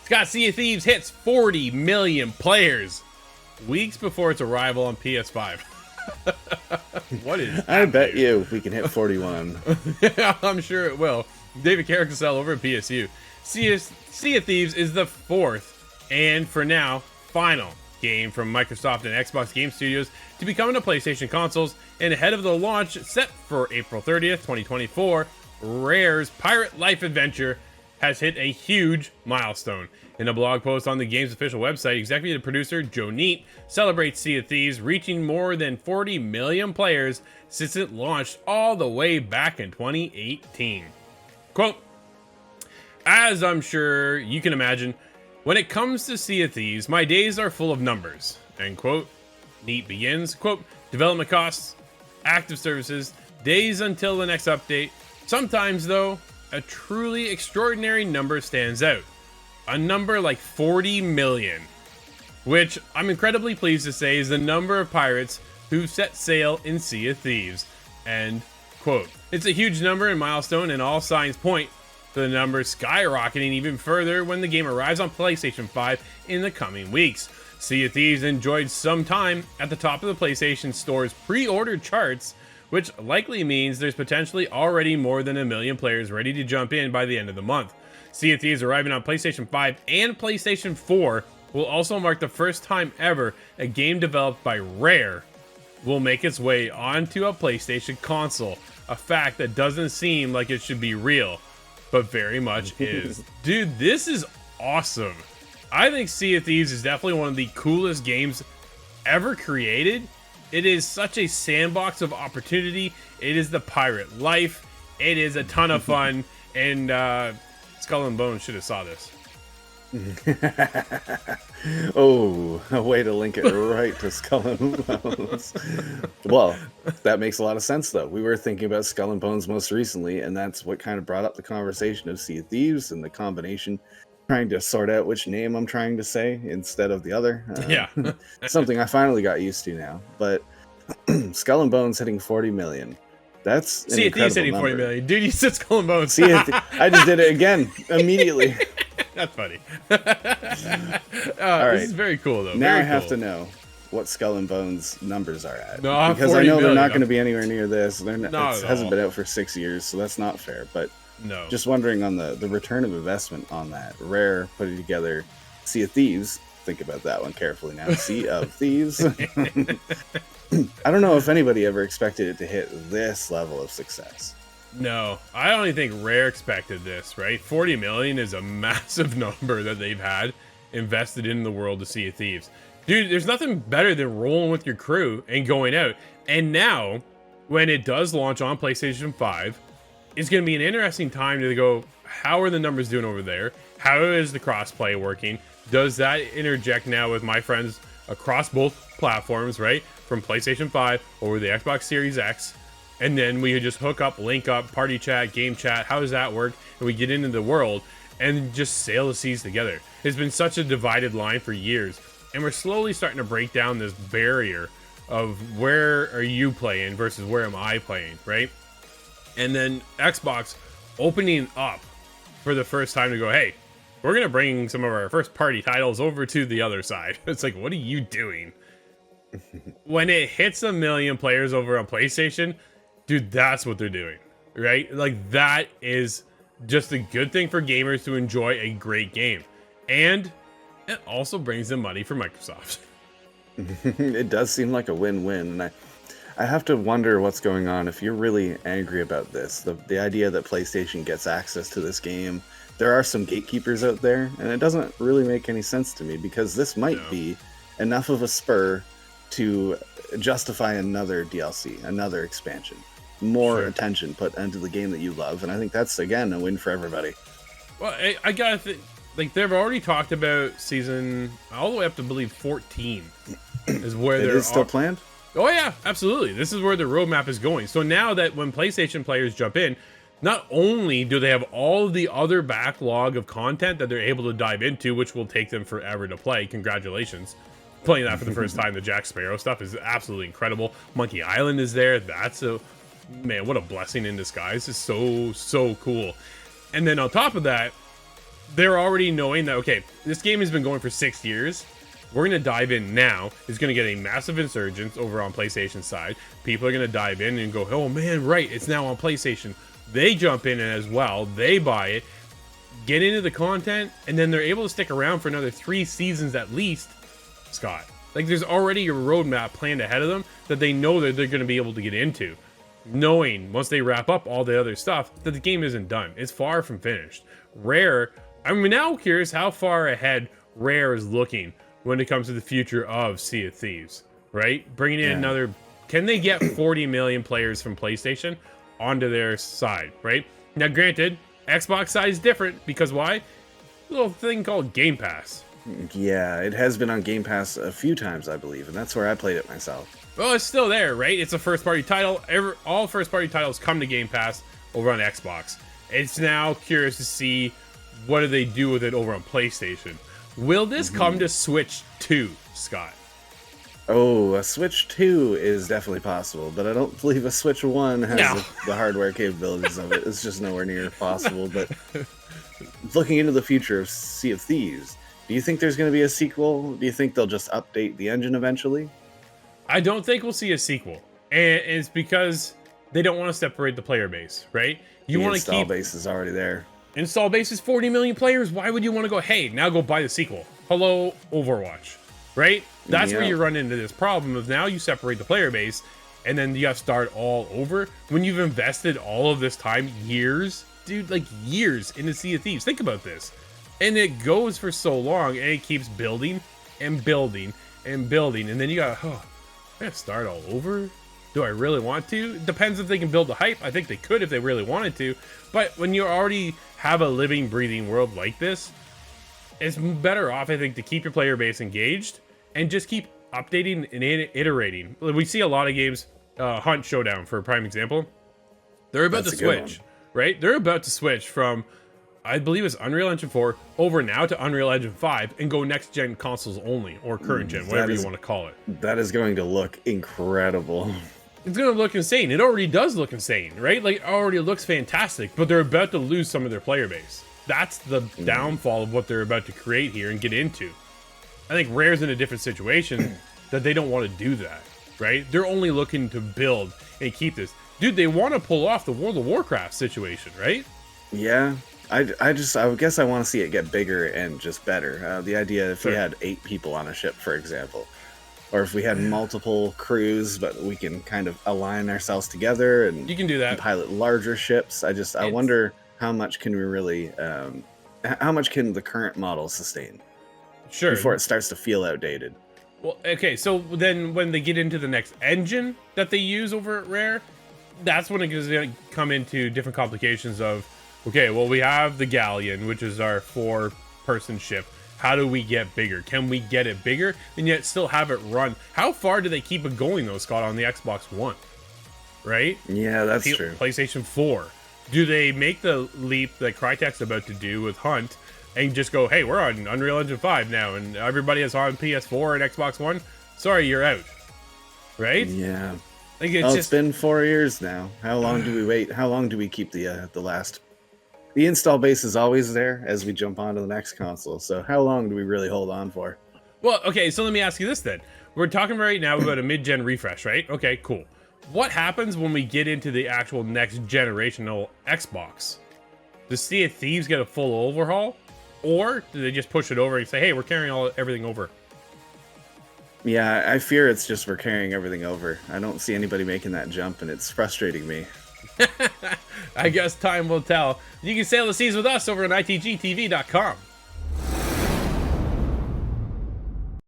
Scott, Sea of Thieves hits 40 million players weeks before its arrival on PS5. What is that, I bet you we can hit 41. Yeah, I'm sure it will. David Carrickasell over at PSU. Sea of Thieves is the fourth, and for now, final game from Microsoft and Xbox Game Studios to be coming to PlayStation consoles, and ahead of the launch set for April 30th, 2024, Rare's Pirate Life adventure has hit a huge milestone. In a blog post on the game's official website, executive producer Joe Neate celebrates Sea of Thieves reaching more than 40 million players since it launched all the way back in 2018. Quote, "As I'm sure you can imagine, when it comes to Sea of Thieves, my days are full of numbers." End quote. Neate begins, quote, "Development costs, active services, days until the next update. Sometimes, though, a truly extraordinary number stands out. A number like 40 million, which I'm incredibly pleased to say is the number of pirates who set sail in Sea of Thieves." End quote. It's a huge number and milestone, and all signs point to the number skyrocketing even further when the game arrives on PlayStation 5 in the coming weeks. Sea of Thieves enjoyed some time at the top of the PlayStation Store's pre-order charts, which likely means there's potentially already more than 1 million players ready to jump in by the end of the month. Sea of Thieves arriving on PlayStation 5 and PlayStation 4 will also mark the first time ever a game developed by Rare will make its way onto a PlayStation console, a fact that doesn't seem like it should be real, but very much is. Dude, this is awesome. I think Sea of Thieves is definitely one of the coolest games ever created. It is such a sandbox of opportunity. It is the pirate life. It is a ton of fun, and Skull and Bones should have saw this. Oh, a way to link it right to Skull and Bones. Well, that makes a lot of sense, though. We were thinking about Skull and Bones most recently, and that's what kind of brought up the conversation of Sea of Thieves and the combination. Trying to sort out which name I'm trying to say instead of the other. Yeah. Something I finally got used to now. But Skull and Bones hitting 40 million. That's an Sea of Thieves hitting number. 40 million. Dude, you said Skull and Bones. I just did it again immediately. That's funny. All right. This is very cool, though. Now Very I have cool. to know what Skull and Bones numbers are at. No, because I 40 know they're million. not going to be anywhere near this. They're not, Not it at hasn't all. been out for 6 years, so that's not fair. But No. just wondering on the return of investment on that. Rare putting together Sea of Thieves. Think about that one carefully now. Sea of Thieves. I don't know if anybody ever expected it to hit this level of success. No, I don't even think Rare expected this, right? 40 million is a massive number that they've had invested in the world of Sea of Thieves. Dude, there's nothing better than rolling with your crew and going out. And now, when it does launch on PlayStation 5, it's going to be an interesting time to go, how are the numbers doing over there? How is the crossplay working? Does that interject now with my friends across both platforms, right? From PlayStation 5 over the Xbox Series X. And then we just hook up, link up, party chat, game chat. How does that work? And we get into the world and just sail the seas together. It's been such a divided line for years. And we're slowly starting to break down this barrier of where are you playing versus where am I playing, right? And then Xbox opening up for the first time to go, hey, we're going to bring some of our first party titles over to the other side. It's like, what are you doing? When it hits 1 million players over on PlayStation, dude, that's what they're doing, right? Like, that is just a good thing for gamers to enjoy a great game. And it also brings in money for Microsoft. It does seem like a win-win, and I have to wonder what's going on if you're really angry about this. The idea that PlayStation gets access to this game, there are some gatekeepers out there, and it doesn't really make any sense to me, because this might be enough of a spur to justify another DLC, another expansion, more attention put into the game that you love, and I think that's, again, a win for everybody. Well, I gotta think, like, they've already talked about season all the way up to, I believe, 14 is where It is still planned? Oh yeah, absolutely. This is where the roadmap is going. So now that when PlayStation players jump in, not only do they have all the other backlog of content that they're able to dive into, which will take them forever to play. Congratulations. Playing that for the first time, the Jack Sparrow stuff is absolutely incredible. Monkey Island is there. That's a, man, what a blessing in disguise. It's so cool. And then on top of that, they're already knowing that, okay, this game has been going for 6 years. We're going to dive in now. It's going to get a massive insurgence over on PlayStation side. People are going to dive in and go, oh man, right, it's now on PlayStation. They jump in as well. They buy it, get into the content, and then they're able to stick around for another 3 seasons at least, Scott. Like, there's already a roadmap planned ahead of them that they know that they're going to be able to get into. Knowing, once they wrap up all the other stuff, that the game isn't done. It's far from finished. Rare, I'm now curious how far ahead Rare is looking when it comes to the future of Sea of Thieves, right? Bringing in another, can they get 40 million players from PlayStation onto their side, right? Now, granted, Xbox side is different because why? A little thing called Game Pass. Yeah, it has been on Game Pass a few times, I believe, and that's where I played it myself. Well, it's still there, right? It's a first-party title. All first-party titles come to Game Pass over on Xbox. It's now curious to see what do they do with it over on PlayStation. Will this come to Switch 2, Scott? Oh, a Switch 2 is definitely possible, but I don't believe a Switch 1 has the hardware capabilities of it. It's just nowhere near possible. But looking into the future of Sea of Thieves, do you think there's going to be a sequel? Do you think they'll just update the engine eventually? I don't think we'll see a sequel. And it's because they don't want to separate the player base, right? You want to keep... install base is already there. Install base is 40 million players. Why would you want to go, hey, now go buy the sequel? Hello, Overwatch, right? That's where you run into this problem of now you separate the player base and then you have to start all over when you've invested all of this time, years, dude, like years into Sea of Thieves. Think about this. And it goes for so long and it keeps building and building and building. And then you got, I gotta start all over. Do I really want to? It depends if they can build the hype. I think they could if they really wanted to. But when you already have a living, breathing world like this, it's better off, I think, to keep your player base engaged and just keep updating and iterating. We see a lot of games, Hunt Showdown, for a prime example. They're about to switch, right? They're about to switch from, I believe it's Unreal Engine 4 over now to Unreal Engine 5 and go next-gen consoles only, or current gen, whatever you want to call it. That is going to look incredible. It's going to look insane. It already does look insane, right? Like, it already looks fantastic, but they're about to lose some of their player base. That's the downfall of what they're about to create here and get into. I think Rare's in a different situation that they don't want to do that, right? They're only looking to build and keep this. Dude, they want to pull off the World of Warcraft situation, right? Yeah. I guess I want to see it get bigger and just better. The idea if we had 8 people on a ship, for example, or if we had multiple crews, but we can kind of align ourselves together and you can do that. And pilot larger ships. I wonder how much can we really, how much can the current model sustain? Sure. Before it starts to feel outdated. Well, okay, so then when they get into the next engine that they use over at Rare, that's when it's going to come into different complications of, okay, well, we have the Galleon, which is our 4-person ship. How do we get bigger? Can we get it bigger and yet still have it run? How far do they keep it going, though, Scott, on the Xbox One? Right? Yeah, that's true. PlayStation 4. Do they make the leap that Crytek's about to do with Hunt and just go, hey, we're on Unreal Engine 5 now, and everybody is on PS4 and Xbox One? Sorry, you're out. Right? Yeah. Like, it's been 4 years now. How long do we wait? How long do we keep the last... The install base is always there as we jump onto the next console, so how long do we really hold on for? Well, okay, so let me ask you this then. We're talking right now about a mid-gen refresh, right? Okay, cool. What happens when we get into the actual next generational Xbox? Does Sea of Thieves get a full overhaul? Or do they just push it over and say, hey, we're carrying everything over? Yeah, I fear it's just we're carrying everything over. I don't see anybody making that jump, and it's frustrating me. I guess time will tell. You can sail the seas with us over on ITGTV.com.